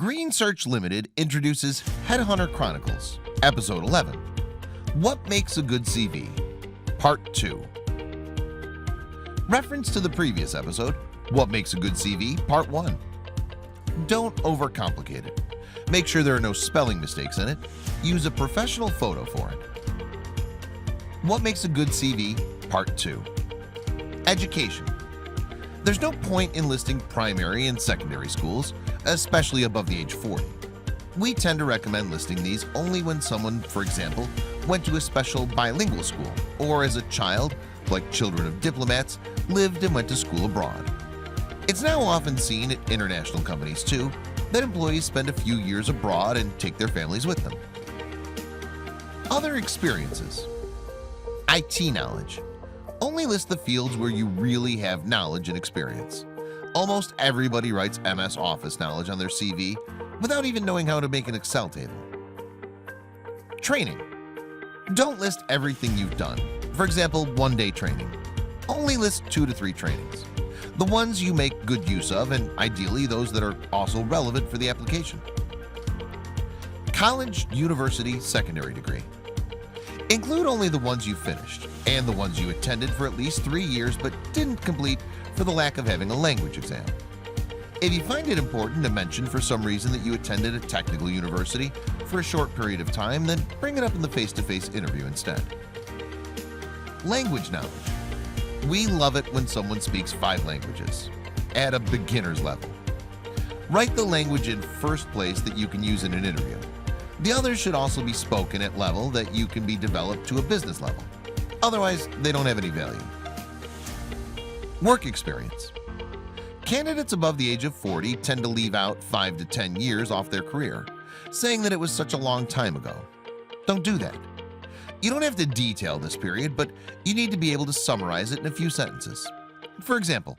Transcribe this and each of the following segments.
Green Search Limited introduces Headhunter Chronicles, Episode 11, What Makes a Good CV? Part 2. Reference to the previous episode, What Makes a Good CV? Part 1. Don't overcomplicate it. Make sure there are no spelling mistakes in it. Use a professional photo for it. What makes a good CV? Part 2. Education. There's no point in listing primary and secondary schools, especially above the age 40. We tend to recommend listing these only when someone, for example, went to a special bilingual school, or as a child, like children of diplomats, lived and went to school abroad. It's now often seen at international companies too, that employees spend a few years abroad and take their families with them. Other experiences. IT knowledge. Only list the fields where you really have knowledge and experience. Almost everybody writes MS Office knowledge on their CV without even knowing how to make an Excel table. Training. Don't list everything you've done. For example, one-day training. Only list 2 to 3 trainings. The ones you make good use of, and ideally those that are also relevant for the application. College, university, secondary degree. Include only the ones you finished and the ones you attended for at least 3 years but didn't complete for the lack of having a language exam. If you find it important to mention for some reason that you attended a technical university for a short period of time, then bring it up in the face-to-face interview instead. Language knowledge. We love it when someone speaks 5 languages at a beginner's level. Write the language in first place that you can use in an interview. The others should also be spoken at level that you can be developed to a business level. Otherwise, they don't have any value. Work experience. Candidates above the age of 40 tend to leave out 5 to 10 years off their career, saying that it was such a long time ago. Don't do that. You don't have to detail this period, but you need to be able to summarize it in a few sentences. For example,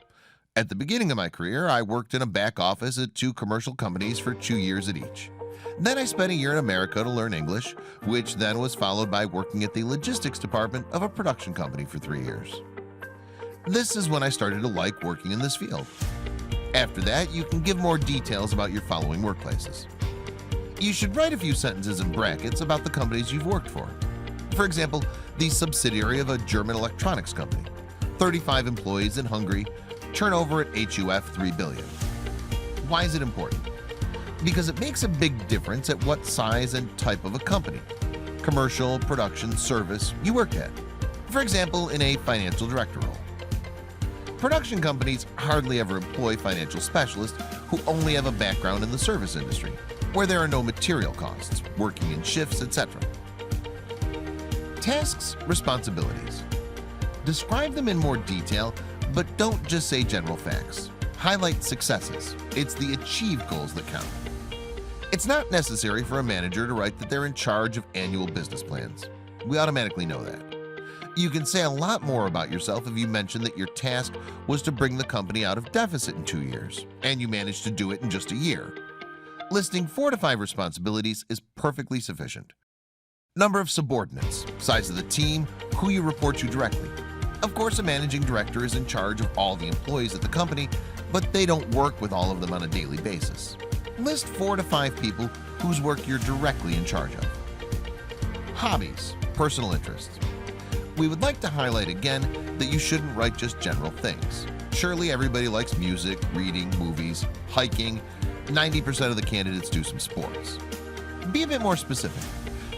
at the beginning of my career, I worked in a back office at 2 commercial companies for 2 years at each. Then I spent a year in America to learn English, which then was followed by working at the logistics department of a production company for 3 years. This is when I started to like working in this field. After that, you can give more details about your following workplaces. You should write a few sentences in brackets about the companies you've worked for. For example, the subsidiary of a German electronics company, 35 employees in Hungary, turnover at HUF 3 billion. Why is it important? Because it makes a big difference at what size and type of a company, commercial, production, service, you work at. For example, in a financial director role. Production companies hardly ever employ financial specialists who only have a background in the service industry, where there are no material costs, working in shifts, etc. Tasks, responsibilities. Describe them in more detail, but don't just say general facts. Highlight successes. It's the achieved goals that count. It's not necessary for a manager to write that they're in charge of annual business plans. We automatically know that. You can say a lot more about yourself if you mention that your task was to bring the company out of deficit in 2 years, and you managed to do it in just a year. Listing 4 to 5 responsibilities is perfectly sufficient. Number of subordinates, size of the team, who you report to directly. Of course, a managing director is in charge of all the employees at the company, but they don't work with all of them on a daily basis. List 4 to 5 people whose work you're directly in charge of. Hobbies, personal interests. We would like to highlight again that you shouldn't write just general things. Surely everybody likes music, reading, movies, hiking. 90% of the candidates do some sports. Be a bit more specific.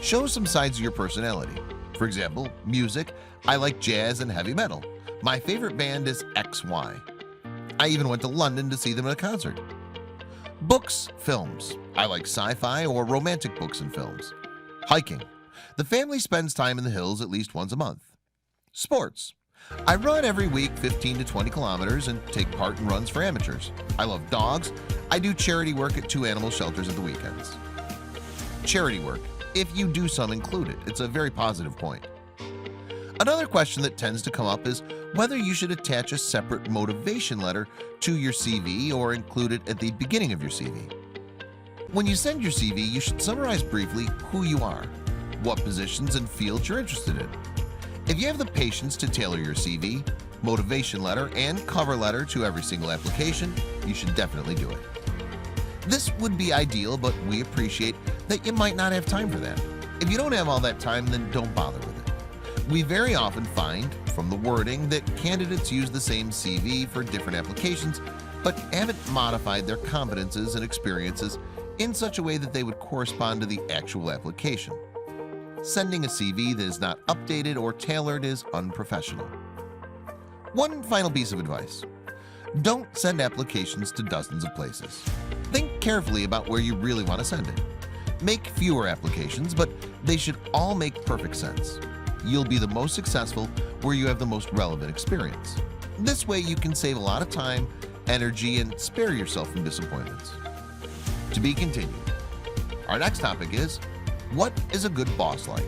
Show some sides of your personality. For example, music, I like jazz and heavy metal. My favorite band is XY. I even went to London to see them at a concert. Books, films. I like sci-fi or romantic books and films. Hiking. The family spends time in the hills at least once a month. Sports. I run every week 15 to 20 kilometers and take part in runs for amateurs. I love dogs. I do charity work at 2 animal shelters at the weekends. Charity work. If you do some, include it. It's a very positive point. Another question that tends to come up is whether you should attach a separate motivation letter to your CV or include it at the beginning of your CV. When you send your CV, you should summarize briefly who you are, what positions and fields you're interested in. If you have the patience to tailor your CV, motivation letter, and cover letter to every single application, you should definitely do it. This would be ideal, but we appreciate that you might not have time for that. If you don't have all that time, then don't bother with it. We very often find from the wording that candidates use the same CV for different applications, but haven't modified their competences and experiences in such a way that they would correspond to the actual application. Sending a CV that is not updated or tailored is unprofessional. One final piece of advice: don't send applications to dozens of places. Think carefully about where you really want to send it. Make fewer applications, but they should all make perfect sense. You'll be the most successful where you have the most relevant experience. This way you can save a lot of time, energy, and spare yourself from disappointments. To be continued. Our next topic is, what is a good boss like?